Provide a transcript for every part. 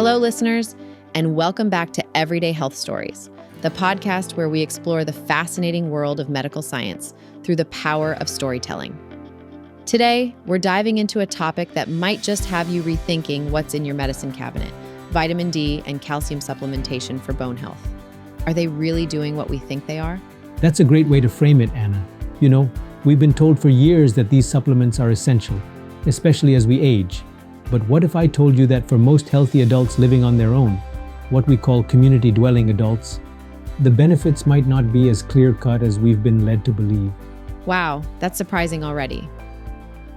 Hello, listeners, and welcome back to Everyday Health Stories, the podcast where we explore the fascinating world of medical science through the power of storytelling. Today, we're diving into a topic that might just have you rethinking what's in your medicine cabinet: vitamin D and calcium supplementation for bone health. Are they really doing what we think they are? That's a great way to frame it, Anna. You know, we've been told for years that these supplements are essential, especially as we age. But what if I told you that for most healthy adults living on their own, what we call community-dwelling adults, the benefits might not be as clear-cut as we've been led to believe? Wow, that's surprising already.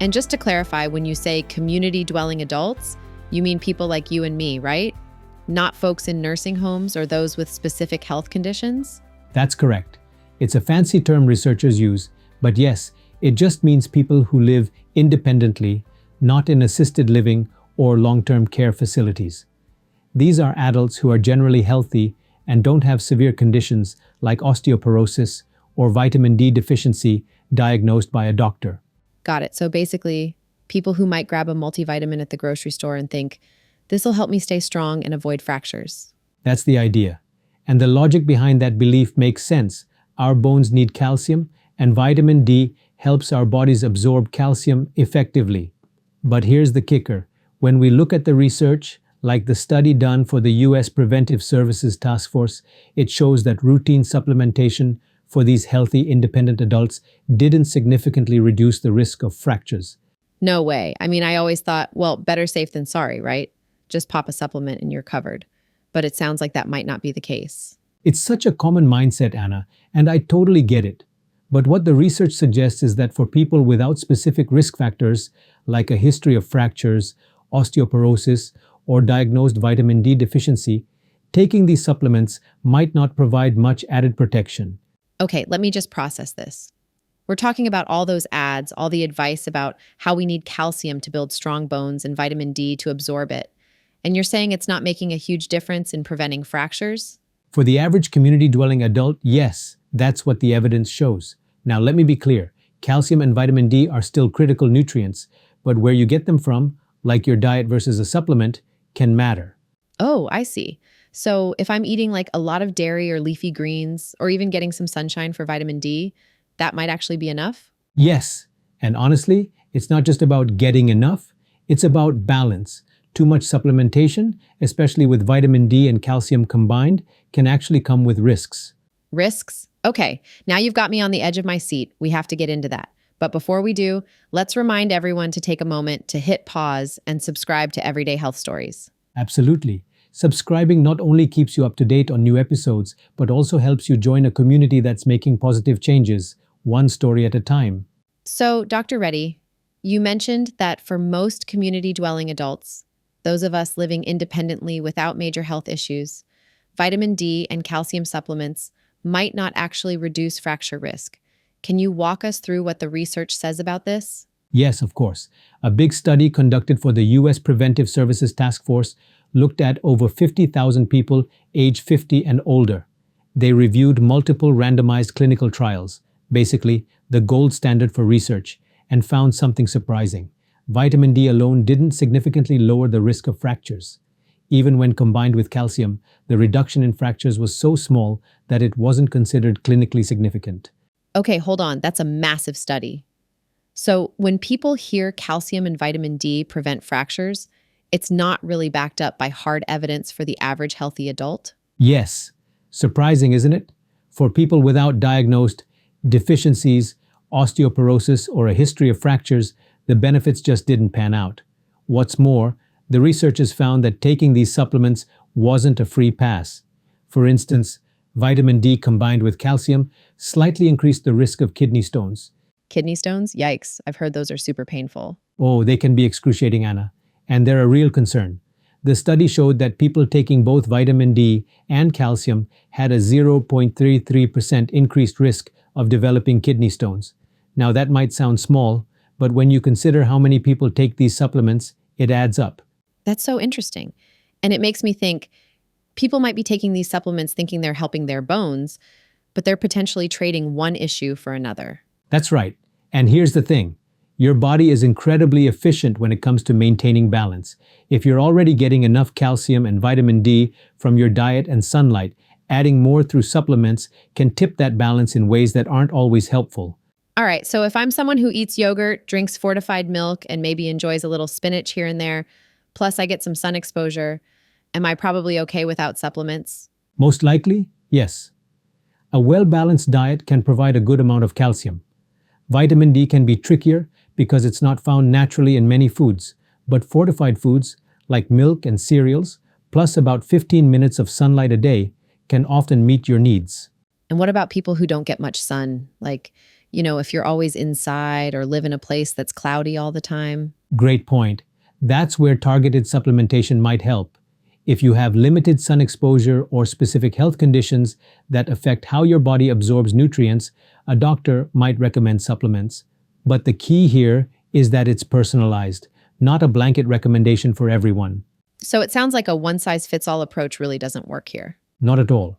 And just to clarify, when you say community-dwelling adults, you mean people like you and me, right? Not folks in nursing homes or those with specific health conditions? That's correct. It's a fancy term researchers use, but yes, it just means people who live independently, not in assisted living or long-term care facilities. These are adults who are generally healthy and don't have severe conditions like osteoporosis or vitamin D deficiency diagnosed by a doctor. Got it. So basically, people who might grab a multivitamin at the grocery store and think, this will help me stay strong and avoid fractures. That's the idea. And the logic behind that belief makes sense. Our bones need calcium, and vitamin D helps our bodies absorb calcium effectively. But here's the kicker. When we look at the research, like the study done for the U.S. Preventive Services Task Force, it shows that routine supplementation for these healthy, independent adults didn't significantly reduce the risk of fractures. No way. I mean, I always thought, well, better safe than sorry, right? Just pop a supplement and you're covered. But it sounds like that might not be the case. It's such a common mindset, Anna, and I totally get it. But what the research suggests is that for people without specific risk factors, like a history of fractures, osteoporosis, or diagnosed vitamin D deficiency, taking these supplements might not provide much added protection. Okay, let me just process this. We're talking about all those ads, all the advice about how we need calcium to build strong bones and vitamin D to absorb it. And you're saying it's not making a huge difference in preventing fractures? For the average community-dwelling adult, yes, that's what the evidence shows. Now, let me be clear. Calcium and vitamin D are still critical nutrients, but where you get them from, like your diet versus a supplement, can matter. Oh, I see. So if I'm eating like a lot of dairy or leafy greens, or even getting some sunshine for vitamin D, that might actually be enough? Yes, and honestly, it's not just about getting enough, it's about balance. Too much supplementation, especially with vitamin D and calcium combined, can actually come with risks. Risks? Okay, now you've got me on the edge of my seat. We have to get into that. But before we do, let's remind everyone to take a moment to hit pause and subscribe to Everyday Health Stories. Absolutely. Subscribing not only keeps you up to date on new episodes, but also helps you join a community that's making positive changes, one story at a time. So, Dr. Reddy, you mentioned that for most community-dwelling adults, those of us living independently without major health issues, vitamin D and calcium supplements might not actually reduce fracture risk. Can you walk us through what the research says about this? Yes, of course. A big study conducted for the U.S. Preventive Services Task Force looked at over 50,000 people aged 50 and older. They reviewed multiple randomized clinical trials, basically the gold standard for research, and found something surprising. Vitamin D alone didn't significantly lower the risk of fractures. Even when combined with calcium, the reduction in fractures was so small that it wasn't considered clinically significant. Okay, hold on. That's a massive study. So when people hear calcium and vitamin D prevent fractures, it's not really backed up by hard evidence for the average healthy adult? Yes. Surprising, isn't it? For people without diagnosed deficiencies, osteoporosis, or a history of fractures, the benefits just didn't pan out. What's more, the researchers found that taking these supplements wasn't a free pass. For instance, vitamin D combined with calcium slightly increased the risk of kidney stones. Kidney stones? Yikes. I've heard those are super painful. Oh, they can be excruciating, Anna. And they're a real concern. The study showed that people taking both vitamin D and calcium had a 0.33% increased risk of developing kidney stones. Now, that might sound small, but when you consider how many people take these supplements, it adds up. That's so interesting. And it makes me think people might be taking these supplements thinking they're helping their bones, but they're potentially trading one issue for another. That's right. And here's the thing. Your body is incredibly efficient when it comes to maintaining balance. If you're already getting enough calcium and vitamin D from your diet and sunlight, adding more through supplements can tip that balance in ways that aren't always helpful. All right, so if I'm someone who eats yogurt, drinks fortified milk, and maybe enjoys a little spinach here and there, plus I get some sun exposure, am I probably okay without supplements? Most likely, yes. A well-balanced diet can provide a good amount of calcium. Vitamin D can be trickier because it's not found naturally in many foods, but fortified foods like milk and cereals, plus about 15 minutes of sunlight a day, can often meet your needs. And what about people who don't get much sun? Like, if you're always inside or live in a place that's cloudy all the time? Great point. That's where targeted supplementation might help. If you have limited sun exposure or specific health conditions that affect how your body absorbs nutrients, a doctor might recommend supplements. But the key here is that it's personalized, not a blanket recommendation for everyone. So it sounds like a one-size-fits-all approach really doesn't work here. Not at all.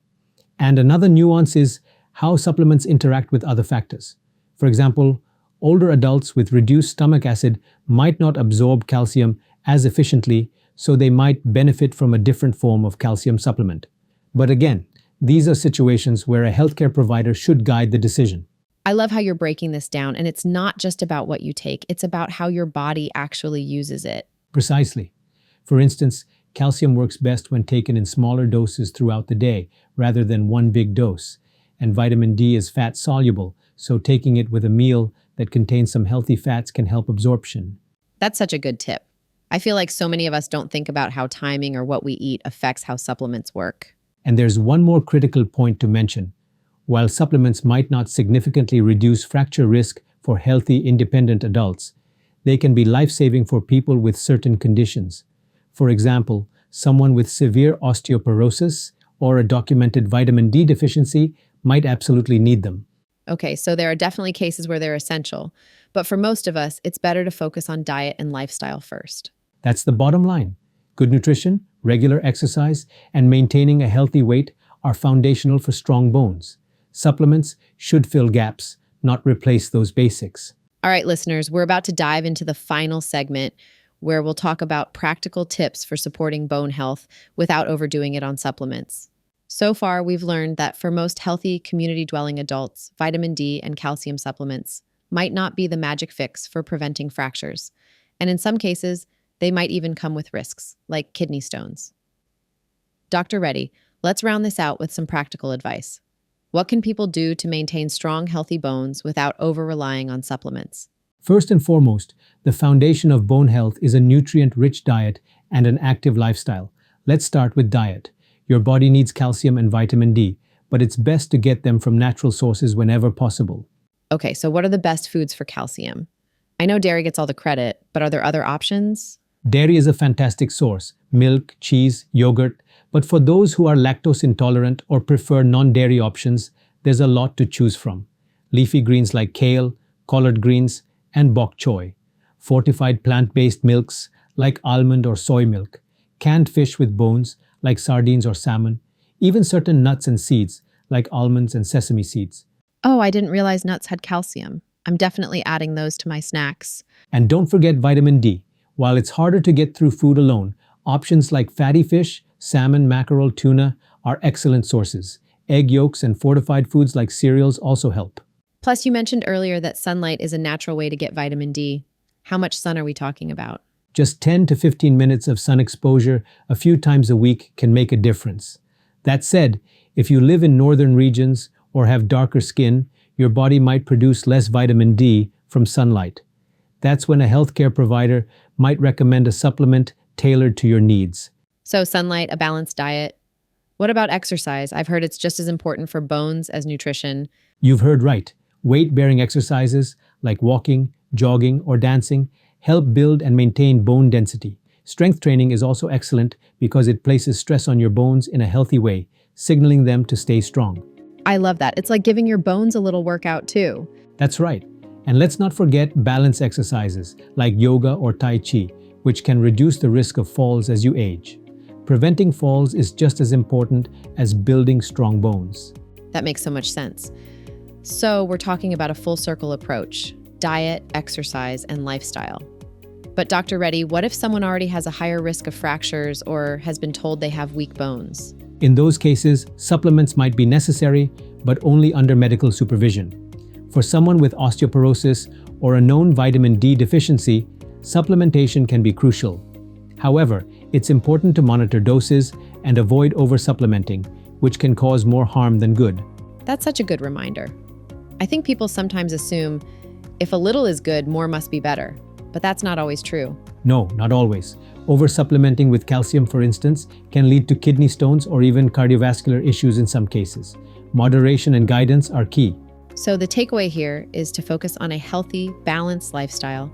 And another nuance is how supplements interact with other factors. For example, older adults with reduced stomach acid might not absorb calcium as efficiently, so they might benefit from a different form of calcium supplement. But again, these are situations where a healthcare provider should guide the decision. I love how you're breaking this down, and it's not just about what you take, it's about how your body actually uses it. Precisely. For instance, calcium works best when taken in smaller doses throughout the day, rather than one big dose. And vitamin D is fat-soluble, so taking it with a meal that contains some healthy fats can help absorption. That's such a good tip. I feel like so many of us don't think about how timing or what we eat affects how supplements work. And there's one more critical point to mention. While supplements might not significantly reduce fracture risk for healthy, independent adults, they can be life-saving for people with certain conditions. For example, someone with severe osteoporosis or a documented vitamin D deficiency might absolutely need them. Okay, so there are definitely cases where they're essential, but for most of us, it's better to focus on diet and lifestyle first. That's the bottom line. Good nutrition, regular exercise, and maintaining a healthy weight are foundational for strong bones. Supplements should fill gaps, not replace those basics. All right, listeners, we're about to dive into the final segment where we'll talk about practical tips for supporting bone health without overdoing it on supplements. So far, we've learned that for most healthy, community-dwelling adults, vitamin D and calcium supplements might not be the magic fix for preventing fractures. And in some cases, they might even come with risks, like kidney stones. Dr. Reddy, let's round this out with some practical advice. What can people do to maintain strong, healthy bones without over-relying on supplements? First and foremost, the foundation of bone health is a nutrient-rich diet and an active lifestyle. Let's start with diet. Your body needs calcium and vitamin D, but it's best to get them from natural sources whenever possible. Okay, so what are the best foods for calcium? I know dairy gets all the credit, but are there other options? Dairy is a fantastic source: milk, cheese, yogurt. But for those who are lactose intolerant or prefer non-dairy options, there's a lot to choose from. Leafy greens like kale, collard greens, and bok choy. Fortified plant-based milks like almond or soy milk. Canned fish with bones like sardines or salmon. Even certain nuts and seeds like almonds and sesame seeds. Oh, I didn't realize nuts had calcium. I'm definitely adding those to my snacks. And don't forget vitamin D. While it's harder to get through food alone, options like fatty fish, salmon, mackerel, tuna are excellent sources. Egg yolks and fortified foods like cereals also help. Plus, you mentioned earlier that sunlight is a natural way to get vitamin D. How much sun are we talking about? Just 10 to 15 minutes of sun exposure a few times a week can make a difference. That said, if you live in northern regions or have darker skin, your body might produce less vitamin D from sunlight. That's when a healthcare provider might recommend a supplement tailored to your needs. So sunlight, a balanced diet. What about exercise? I've heard it's just as important for bones as nutrition. You've heard right. Weight-bearing exercises like walking, jogging, or dancing help build and maintain bone density. Strength training is also excellent because it places stress on your bones in a healthy way, signaling them to stay strong. I love that. It's like giving your bones a little workout too. That's right. And let's not forget balance exercises like yoga or tai chi, which can reduce the risk of falls as you age. Preventing falls is just as important as building strong bones. That makes so much sense. So we're talking about a full circle approach. diet, exercise, and lifestyle. But Dr. Reddy, what if someone already has a higher risk of fractures or has been told they have weak bones? In those cases, supplements might be necessary, but only under medical supervision. For someone with osteoporosis or a known vitamin D deficiency, supplementation can be crucial. However, it's important to monitor doses and avoid over-supplementing, which can cause more harm than good. That's such a good reminder. I think people sometimes assume if a little is good, more must be better. But that's not always true. No, not always. Over-supplementing with calcium, for instance, can lead to kidney stones or even cardiovascular issues in some cases. Moderation and guidance are key. So the takeaway here is to focus on a healthy, balanced lifestyle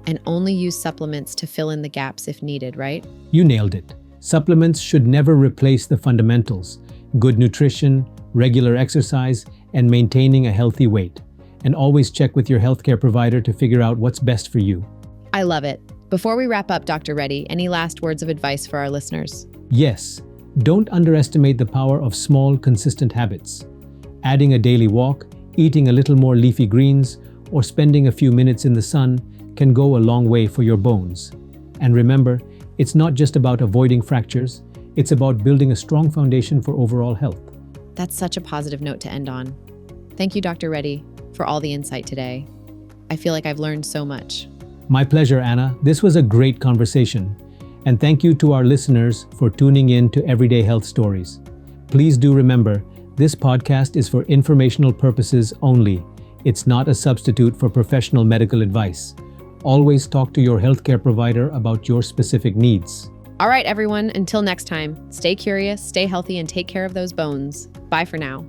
and only use supplements to fill in the gaps if needed, right? You nailed it. Supplements should never replace the fundamentals: good nutrition, regular exercise, and maintaining a healthy weight. And always check with your healthcare provider to figure out what's best for you. I love it. Before we wrap up, Dr. Reddy, any last words of advice for our listeners? Yes, don't underestimate the power of small, consistent habits. Adding a daily walk, eating a little more leafy greens, or spending a few minutes in the sun can go a long way for your bones. And remember, it's not just about avoiding fractures, it's about building a strong foundation for overall health. That's such a positive note to end on. Thank you, Dr. Reddy, for all the insight today. I feel like I've learned so much. My pleasure, Anna. This was a great conversation. And thank you to our listeners for tuning in to Everyday Health Stories. Please do remember, this podcast is for informational purposes only. It's not a substitute for professional medical advice. Always talk to your healthcare provider about your specific needs. All right, everyone, until next time, stay curious, stay healthy, and take care of those bones. Bye for now.